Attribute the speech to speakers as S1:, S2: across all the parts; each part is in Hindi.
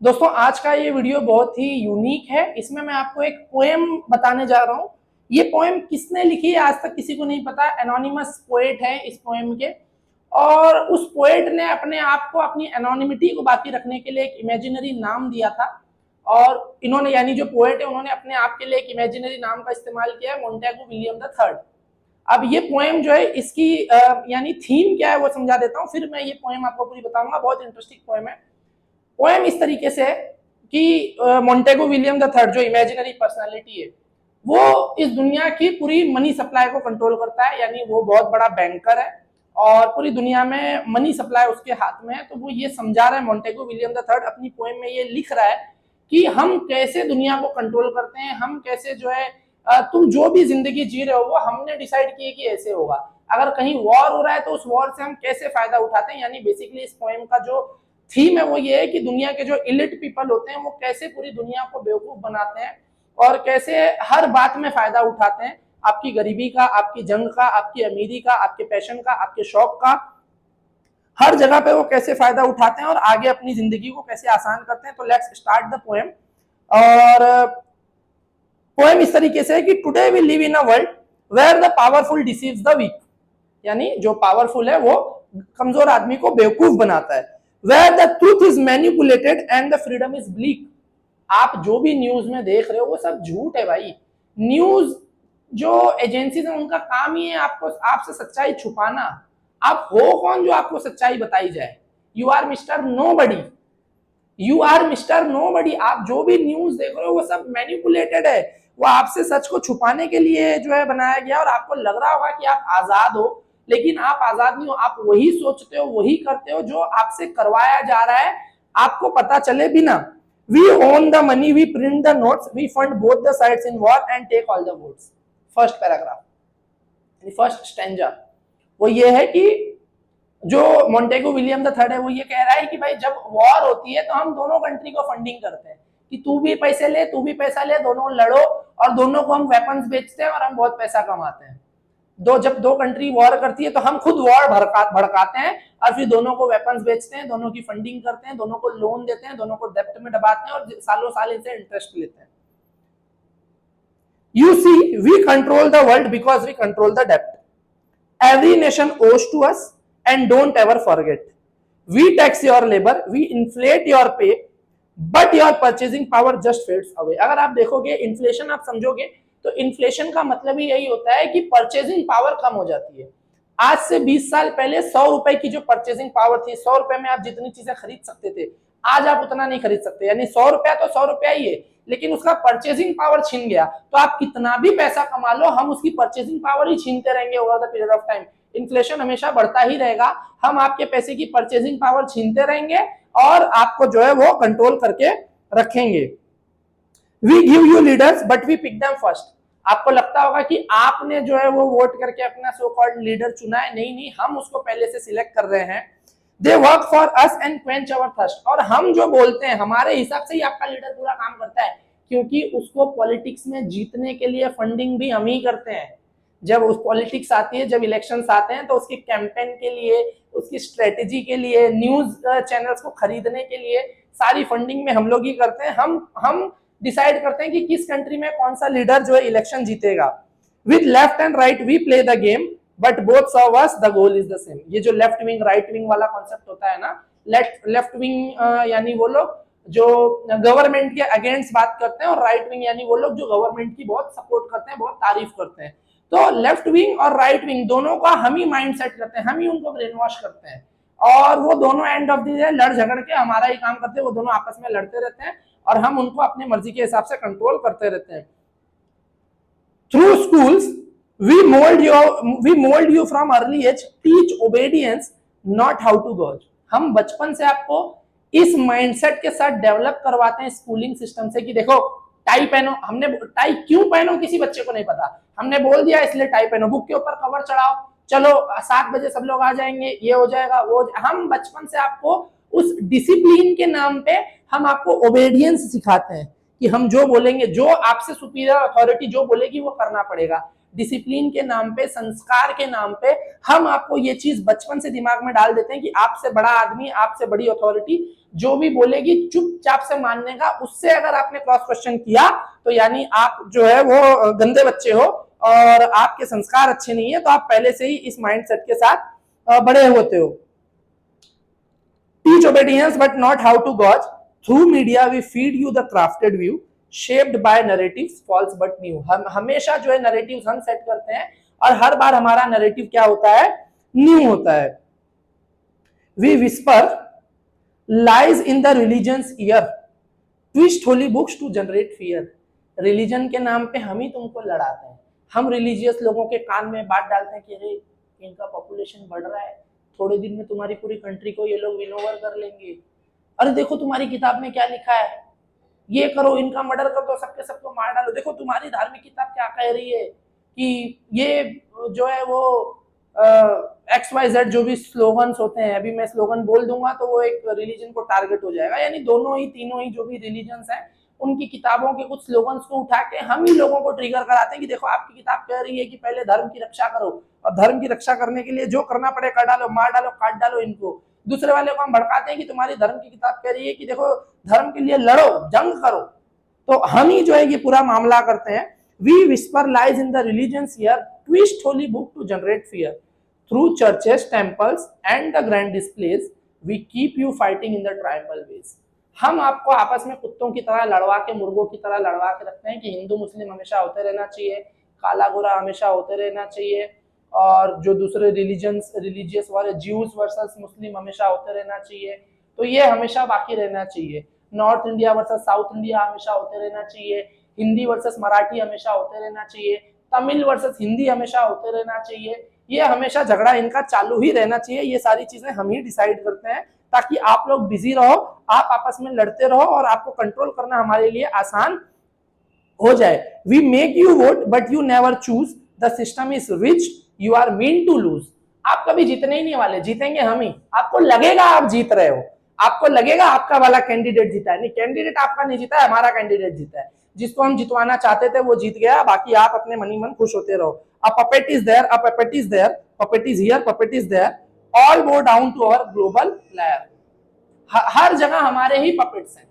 S1: दोस्तों आज का ये वीडियो बहुत ही यूनिक है। इसमें मैं आपको एक पोएम बताने जा रहा हूँ। ये पोएम किसने लिखी है आज तक किसी को नहीं पता। एनोनिमस पोएट है इस पोएम के, और उस पोएट ने अपने आप को, अपनी एनोनिमिटी को बाकी रखने के लिए एक इमेजिनरी नाम दिया था। और इन्होंने, यानी जो पोएट है, उन्होंने अपने आप के लिए एक इमेजिनरी नाम का इस्तेमाल किया है, मोंटेगो विलियम द थर्ड। अब ये पोएम जो है, इसकी यानी थीम क्या है वो समझा देता हूँ, फिर मैं ये पोएम आपको पूरी बताऊंगा। बहुत इंटरेस्टिंग पोएम है। पोएम इस तरीके से है कि मोंटेगो विलियम द थर्ड जो इमेजिनरी पर्सनालिटी है, वो इस दुनिया की पूरी मनी सप्लाई को कंट्रोल करता है। यानी वो बहुत बड़ा बैंकर है और पूरी दुनिया में मनी सप्लाई उसके हाथ में है। तो वो ये समझा रहा है, मोंटेगो विलियम द थर्ड अपनी पोएम में ये लिख रहा है कि हम कैसे दुनिया को कंट्रोल करते हैं, हम कैसे जो है, तुम जो भी जिंदगी जी रहे हो वो हमने डिसाइड किए कि ऐसे होगा। अगर कहीं वॉर हो रहा है तो उस वॉर से हम कैसे फायदा उठाते हैं। यानी बेसिकली इस पोएम का जो थीम है वो ये है कि दुनिया के जो इलिट पीपल होते हैं वो कैसे पूरी दुनिया को बेवकूफ बनाते हैं और कैसे हर बात में फायदा उठाते हैं। आपकी गरीबी का, आपकी जंग का, आपकी अमीरी का, आपके पैशन का, आपके शौक का, हर जगह पे वो कैसे फायदा उठाते हैं और आगे अपनी जिंदगी को कैसे आसान करते हैं। तो लेट्स स्टार्ट द पोएम। और पोएम इस तरीके से है कि today we live in a world where the powerful deceives the weak. यानी जो पावरफुल है वो कमजोर आदमी को बेवकूफ बनाता है। Where the truth is manipulated and the freedom is bleak. आप जो भी न्यूज में देख रहे हो वो सब झूठ है भाई। न्यूज जो एजेंसीज है उनका काम ही है आपको, आपसे सच्चाई छुपाना। आप हो कौन जो आपको सच्चाई बताई जाए? You are mister nobody, you are mister nobody. आप जो भी न्यूज देख रहे हो वो सब मैनिपुलेटेड है। वो आपसे सच को छुपाने के लिए जो है बनाया गया। और आपको लग रहा होगा कि आप आजाद हो, लेकिन आप आजाद नहीं हो। आप वही सोचते हो, वही करते हो जो आपसे करवाया जा रहा है, आपको पता चले बिना। We own the money, we print the notes, we fund both the sides in war and take all the votes. First paragraph, first stanza वो ये है कि जो मोंटेगो विलियम द थर्ड है वो ये कह रहा है कि भाई जब वॉर होती है तो हम दोनों कंट्री को फंडिंग करते हैं कि तू भी पैसे ले, तू भी पैसा ले, दोनों लड़ो, और दोनों को हम वेपन्स बेचते हैं और हम बहुत पैसा कमाते हैं। जब दो कंट्री वॉर करती है तो हम खुद वॉर भड़काते हैं और फिर दोनों को वेपन्स बेचते हैं, दोनों की फंडिंग करते हैं, दोनों को लोन देते हैं, दोनों को डेप्ट में दबाते हैं और सालों साल इनसे इंटरेस्ट लेते हैं। You see, we control the world because we control the debt. Every nation owes to us, and don't ever forget. We tax your labor, we inflate your pay, but your purchasing power just fades away. अगर आप देखोगे इन्फ्लेशन, आप समझोगे तो इन्फ्लेशन का मतलब ही यही होता है कि परचेजिंग पावर कम हो जाती है। आज से 20 साल पहले 100 रुपए की जो परचेजिंग पावर थी, 100 रुपए में आप जितनी चीजें खरीद सकते थे, आज आप उतना नहीं खरीद सकते। यानी 100 रुपया तो 100 रुपया ही है, लेकिन उसका परचेजिंग पावर छीन गया। तो आप कितना भी पैसा कमा लो, हम उसकी परचेजिंग पावर ही छीनते रहेंगे over the period of time. Inflation हमेशा बढ़ता ही रहेगा, हम आपके पैसे की परचेजिंग पावर छीनते रहेंगे और आपको जो है वो कंट्रोल करके रखेंगे। We give you leaders but we pick them first. आपको लगता होगा कि आपने जो है वो वोट करके अपना सो कॉल्ड लीडर चुना है। नहीं नहीं, हम उसको पहले से सिलेक्ट कर रहे हैं। They work for us and quench our thirst. और हम जो बोलते हैं हमारे हिसाब से ही आपका लीडर पूरा काम करता है, क्योंकि उसको पॉलिटिक्स में जीतने के लिए फंडिंग भी हम ही करते हैं। जब उस पॉलिटिक्स आती है, जब इलेक्शंस आते हैं, तो उसके कैंपेन के लिए, उसकी स्ट्रेटेजी के लिए, न्यूज चैनल्स को खरीदने के लिए सारी फंडिंग में हम लोग ही करते हैं। हम डिसाइड करते हैं कि किस कंट्री में कौन सा लीडर जो है इलेक्शन जीतेगा। With left and right we play the game but both serve us, the goal is the same. ये जो लेफ्ट विंग राइट विंग वाला कॉन्सेप्ट होता है ना, लेफ्ट विंग यानी वो लोग जो गवर्नमेंट के अगेंस्ट बात करते हैं, और राइट विंग यानी वो लोग जो गवर्नमेंट की बहुत सपोर्ट करते हैं, बहुत तारीफ करते हैं। तो लेफ्ट विंग और राइट विंग दोनों का हम ही माइंड सेट करते हैं, हम ही उनको ब्रेन वॉश करते हैं, और वो दोनों एंड ऑफ द डे लड़ झगड़ के हमारा ही काम करते हैं। वो दोनों आपस में लड़ते रहते हैं और हम उनको अपनी मर्जी के हिसाब से कंट्रोल करते रहते हैं। Through schools we mould you from early age, teach obedience not how to gauge. हम बचपन से आपको इस माइंडसेट के साथ डेवलप करवाते हैं स्कूलिंग सिस्टम से कि देखो टाई पहनो। हमने टाई क्यों पहनो किसी बच्चे को नहीं पता, हमने बोल दिया इसलिए टाई पहनो। बुक के ऊपर कवर चढ़ाओ, चलो 7 बजे सब लोग आ जाएंगे, ये हो जाएगा वो। हम बचपन से आपको उस डिसिप्लिन के नाम पे हम आपको ओबेडियंस सिखाते हैं कि हम जो बोलेंगे, जो आपसे सुपीरियर अथॉरिटी जो बोलेगी वो करना पड़ेगा। डिसिप्लिन के नाम पे, संस्कार के नाम पे हम आपको ये चीज बचपन से दिमाग में डाल देते हैं कि आपसे बड़ा आदमी, आपसे बड़ी अथॉरिटी जो भी बोलेगी चुपचाप से मानने का। उससे अगर आपने क्रॉस क्वेश्चन किया तो यानी आप जो है वो गंदे बच्चे हो और आपके संस्कार अच्छे नहीं है, तो आप पहले से ही इस माइंडसेट के साथ बड़े होते हो। Teach obedience but not how to gauge, through media we feed you the crafted view, shaped by narratives false but new. हम हमेशा जो है नैरेटिव्स हम सेट करते हैं और हर बार हमारा नैरेटिव क्या होता है, न्यू होता है। We whisper lies in the religions ear, twist holy books to generate fear. Religion के नाम पे हम ही तुमको लड़ाते हैं, हम रिलीजियस लोगों के कान में बात डालते हैं कि अरे इनका पॉपुलेशन बढ़ रहा है, थोड़े दिन में तुम्हारी पूरी कंट्री को ये लोग विन ओवर कर लेंगे, अरे देखो तुम्हारी किताब में क्या लिखा है, ये करो, इनका मर्डर कर दो, सबके सबको मार डालो, देखो तुम्हारी धार्मिक किताब क्या कह रही है कि ये जो है वो XYZ जो भी स्लोगन्स होते हैं, अभी मैं स्लोगन बोल दूंगा तो वो एक रिलीजन को टारगेट हो जाएगा, यानी दोनों ही तीनों ही जो भी रिलीजन्स हैं उनकी किताबों के कुछ स्लोगन्स को उठा के हम ही लोगों को ट्रिगर कराते हैं कि देखो आपकी किताब कह रही है कि पहले धर्म की रक्षा करो, और धर्म की रक्षा करने के लिए जो करना पड़े कर डालो, मार डालो, काट डालो इनको। दूसरे वाले को हम भड़काते हैं कि तुम्हारी धर्म की किताब कह रही है कि देखो धर्म के लिए लड़ो, जंग करो, तो हम ही जो है ये पूरा मामला करते हैं। We whisper lies in the religions here, twist holy book to generate fear, through churches, temples and the grand displays we keep you fighting in the tribal ways. हम आपको आपस में कुत्तों की तरह लड़वा के, मुर्गों की तरह लड़वा के रखते हैं कि हिंदू मुस्लिम हमेशा होते रहना चाहिए, काला गोरा हमेशा होते रहना चाहिए, और जो दूसरे रिलीजियस वाले ज्यूज वर्सेस मुस्लिम हमेशा होते रहना चाहिए, तो ये हमेशा बाकी रहना चाहिए। North India versus south India हमेशा होते रहना चाहिए, हिंदी वर्सेस मराठी हमेशा होते रहना चाहिए, तमिल वर्सेस हिंदी हमेशा होते रहना चाहिए, ये हमेशा झगड़ा इनका चालू ही रहना चाहिए। ये सारी चीजें हम ही डिसाइड करते हैं ताकि आप लोग बिजी रहो, आप आपस में लड़ते रहो और आपको कंट्रोल करना हमारे लिए आसान हो जाए। We make you vote but you never choose, the system is rich, you are mean to lose. आप कभी जीतने ही नहीं वाले, जीतेंगे हम ही। आपको लगेगा आप जीत रहे हो, आपको लगेगा आपका वाला कैंडिडेट जीता है, नहीं, कैंडिडेट आपका नहीं जीता है, हमारा कैंडिडेट जीता है। जिसको हम जितवाना चाहते थे वो जीत गया, बाकी आप अपने मनी मन खुश होते रहो। A puppet is there, a puppet is there, puppet is here, puppet is there, all go down to our global layer. हर जगह हमारे ही पपेट्स हैं,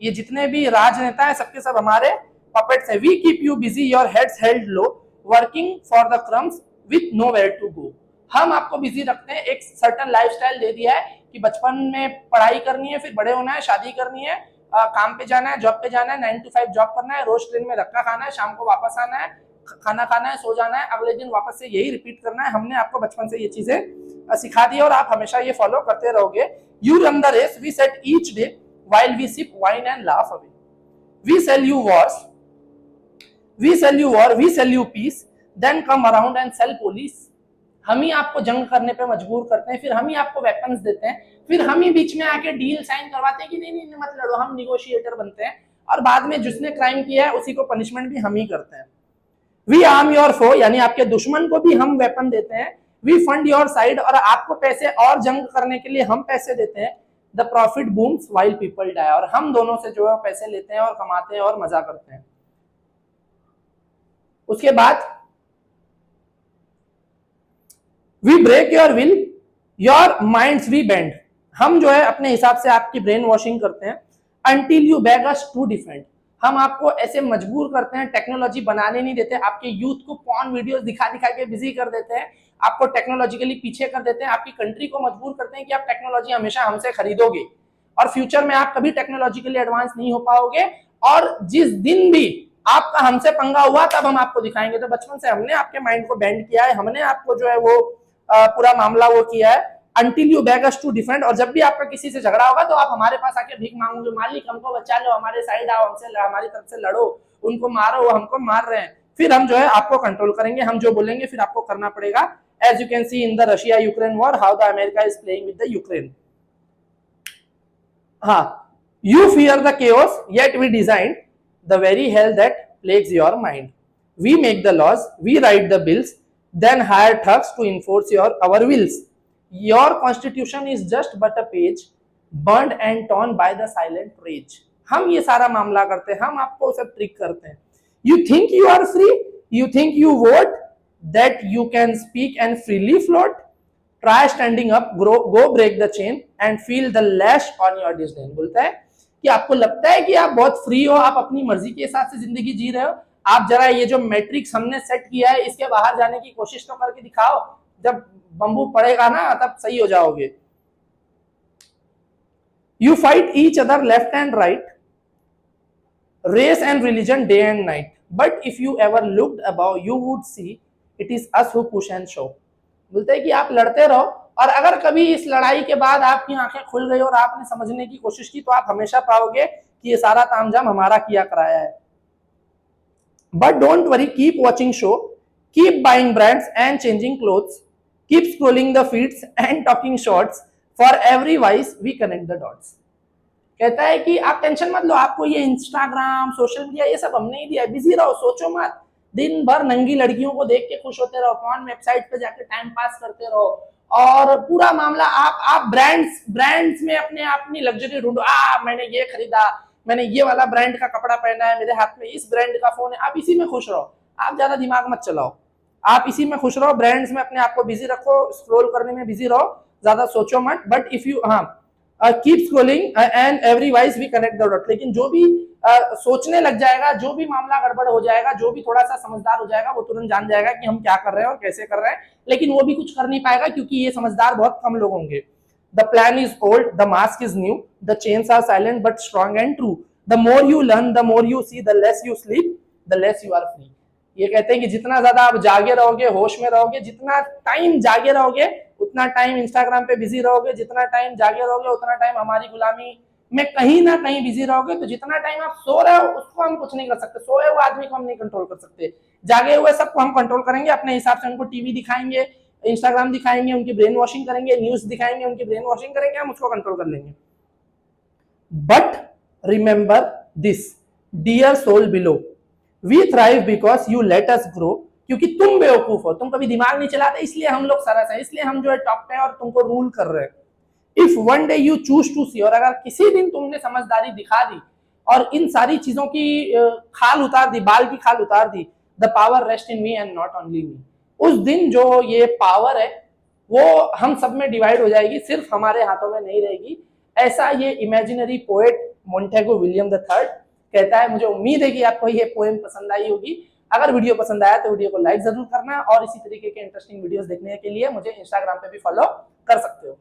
S1: ये जितने भी राजनेता हैं सबके सब हमारे पपेट्स हैं। We keep you busy, your heads held low, working for the crumbs with nowhere to go. हम आपको बिजी रखते हैं, एक सर्टन लाइफस्टाइल दे दिया है कि बचपन में पढ़ाई करनी है, फिर बड़े होना है, शादी करनी है, काम पे जाना है, जॉब पे जाना है, 9 to 5 जॉब करना है, रोज ट्रेन में धक्का खाना है, शाम को वापस आना है, खाना खाना है, सो जाना है, अगले दिन वापस से यही रिपीट करना है। हमने आपको बचपन से ये चीजें सिखा दी और आप हमेशा ये फॉलो करते रहोगे। You run the race, we set each day while we sip wine and laugh away. We sell you wars, we sell you war, we sell you peace, then come around and sell police. हम ही आपको जंग करने पे मजबूर करते हैं, फिर हम ही आपको वेपन्स देते हैं, फिर हम ही बीच में आके डील साइन करवाते हैं कि नहीं नहीं मत लड़ो, हम निगोशिएटर बनते हैं, और बाद में जिसने क्राइम किया है उसी को पनिशमेंट भी हम ही करते हैं। वी आर्म योर फो, यानी आपके दुश्मन को भी हम वेपन देते हैं। वी फंड योर साइड, और आपको पैसे और जंग करने के लिए हम पैसे देते हैं। The profit booms while people die, और हम दोनों से जो है पैसे लेते हैं और कमाते हैं और मजा करते हैं। उसके बाद we break your will, your minds we bend, हम जो है अपने हिसाब से आपकी ब्रेन वॉशिंग करते हैं। Until you beg us to defend, हम आपको ऐसे मजबूर करते हैं, टेक्नोलॉजी बनाने नहीं देते, आपके यूथ को पॉर्न वीडियोस दिखा दिखा के बिजी कर देते हैं, आपको टेक्नोलॉजिकली पीछे कर देते हैं, आपकी कंट्री को मजबूर करते हैं कि आप टेक्नोलॉजी हमेशा हमसे खरीदोगे और फ्यूचर में आप कभी टेक्नोलॉजिकली एडवांस नहीं हो पाओगे, और जिस दिन भी आपका हमसे पंगा हुआ तब हम आपको दिखाएंगे। तो बचपन से हमने आपके माइंड को बेंड किया है, हमने आपको जो है वो पूरा मामला वो किया है। Until you beg us to defend, और जब भी आपका किसी से झगड़ा होगा तो आप हमारे पास आके भीख मांगोगे, मालिक हमको बचा लो, हमारे साइड आओ, हमसे हमारी तरफ से लड़ो, उनको मारो, वो हमको मार रहे हैं, फिर हम जो है आपको कंट्रोल करेंगे, हम जो बोलेंगे फिर आपको करना पड़ेगा। As you can see in the Russia-Ukraine war, how the America is playing with the Ukraine. हाँ, you fear the chaos, yet we designed the very hell that plagues your mind. We make the laws, we write the bills, then hire thugs to enforce our wills. Your constitution is just but a page, burned and torn by the silent rage. हम ये सारा मामला करते हैं, हम आपको सब ट्रिक करते हैं। You think you are free, You think you vote that you can speak and freely float? Try standing up, go break the chain and feel the lash on your disdain. बोलता है कि आपको लगता है कि आप बहुत फ्री हो, आप अपनी मर्जी के हिसाब से जिंदगी जी रहे हो, आप जरा ये जो मैट्रिक्स हमने सेट किया है इसके बाहर जाने की कोशिश तो करके दिखाओ, जब बम्बू पड़ेगा ना तब सही हो जाओगे. You fight each other left and right, race and religion day and night. But if you ever looked above, you would see it is us who push and show. बोलते हैं कि आप लड़ते रहो और अगर कभी इस लड़ाई के बाद आपकी आंखें खुल गई और आपने समझने की कोशिश की तो आप हमेशा पाओगे कि ये सारा तामझाम हमारा किया कराया है. But don't worry, keep watching show, keep buying brands and changing clothes, keep scrolling the feeds and talking shorts. For every vice we connect the dots. कहता है कि आप टेंशन मत लो, आपको ये इंस्टाग्राम सोशल मीडिया ये सब हमने ही दिया, बिजी रहो, सोचो मत, दिन भर नंगी लड़कियों को देख के खुश होते रहो, कौन वेबसाइट पे जाके टाइम पास करते रहो और पूरा मामला आप ब्रांड्स में अपनी लग्जरी ढूंढो. मैंने ये खरीदा, मैंने ये वाला ब्रांड का कपड़ा पहना है, मेरे हाथ में इस ब्रांड का फोन है, आप इसी में खुश रहो, आप ज्यादा दिमाग मत चलाओ, आप इसी में खुश रहो, ब्रांड्स में अपने आप को बिजी रखो, स्क्रॉल करने में बिजी रहो, ज्यादा सोचो मत. But if you keep scrolling and every wise we connect the dot. लेकिन जो भी सोचने लग जाएगा, जो भी मामला गड़बड़ हो जाएगा, जो भी थोड़ा सा समझदार हो जाएगा, वो तुरंत जान जाएगा कि हम क्या कर रहे हैं और कैसे कर रहे हैं, लेकिन वो भी कुछ कर नहीं पाएगा क्योंकि ये समझदार बहुत कम लोग होंगे. The plan is old, the mask is new, the chains are silent but strong and true. The more you learn, the more you see, the less you sleep, the less you are free. ये कहते हैं कि जितना ज्यादा आप जागे रहोगे, होश में रहोगे, जितना टाइम जागे रहोगे उतना टाइम इंस्टाग्राम पे बिजी रहोगे, जितना टाइम जागे रहोगे उतना टाइम हमारी गुलामी में कहीं ना कहीं बिजी रहोगे. तो जितना टाइम आप सो रहे हो उसको हम कुछ नहीं कर सकते, सोए हुए आदमी को हम नहीं कंट्रोल कर सकते, जागे हुए सबको हम कंट्रोल करेंगे अपने हिसाब से. उनको टीवी दिखाएंगे, इंस्टाग्राम दिखाएंगे, उनकी ब्रेन वॉशिंग करेंगे, न्यूज दिखाएंगे, उनकी ब्रेन वॉशिंग करेंगे, हम उसको कंट्रोल कर लेंगे. But remember this dear soul below, we thrive because you let us grow. क्योंकि तुम बेवकूफ हो, तुम कभी दिमाग नहीं चलाते, इसलिए हम लोग सरस हैं, इसलिए हम जो है टॉप पे और तुमको रूल कर रहे हैं. If one day you choose to see, और अगर किसी दिन तुमने समझदारी दिखा दी और इन सारी चीजों की खाल उतार दी, बाल की खाल उतार दी, the power rest in me and not only me. उस दिन जो ये पावर है वो हम सब में डिवाइड हो जाएगी, सिर्फ हमारे हाथों में नहीं रहेगी. ऐसा ये imaginary poet Montague William the third कहता है. मुझे उम्मीद है कि आपको ये पोएम पसंद आई होगी. अगर वीडियो पसंद आया तो वीडियो को लाइक जरूर करना और इसी तरीके के इंटरेस्टिंग वीडियोस देखने के लिए मुझे इंस्टाग्राम पे भी फॉलो कर सकते हो.